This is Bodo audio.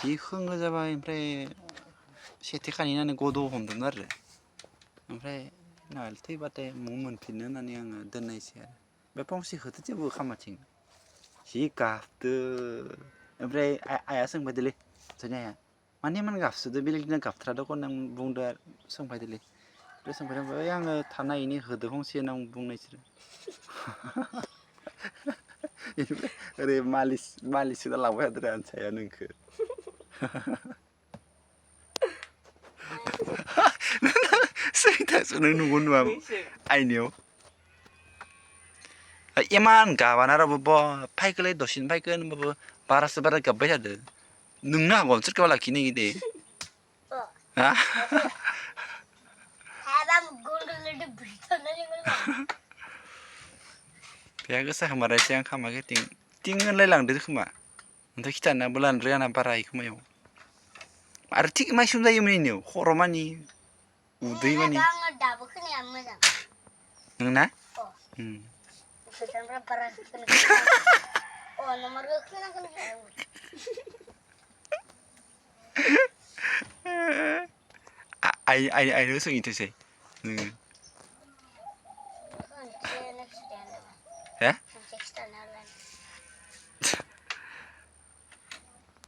बि खोङो जाबाय ओमफ्राय सेथेखानिनानै गद' हमदोंमोन आरो ओमफ्राय नाल थैबाथाय मुं मोनफिननो होननानै आङो दोननायसै आरो बे फंसेखौथ' जेबो खामाथिं जि गाबदो ओमफ्राय आइया सोंबायदोलै जोंनि आइया मानो इमान गाबसोदो बेलेगदिना गाबथ्रादो खनना बुंदो आरो सोंबायदोलै ओमफ्राय सोंबाय ओइ आङो थानो हायिनि होदो फंसे होनना बुंनायसोरो ओरै मालिस होना लांबाय थादोरा आनसाया नोंखो सैथासो नों नुगौ नुवा आइनियाव इमान गाबाना रावबो बा फायखोलै दसेनो फायगोन होनबाबो बारासो बारा गाबबाय थादो नोंनो हागौ सोरखौबा लाखिनो नागिरदे हा बेहा गोसा खामारनायसै आं खामाखै थिं होनलायलांदो खोमा ओमफ्राय खिथानाबो लानो रोङाना बारा खोमायाव आरो थिग माइसुम जायोमोन इनियाव खर' मानि उदै मानि दाबो खोनाया मोजां नोंना आइनो सोंहैथोंसै नोङो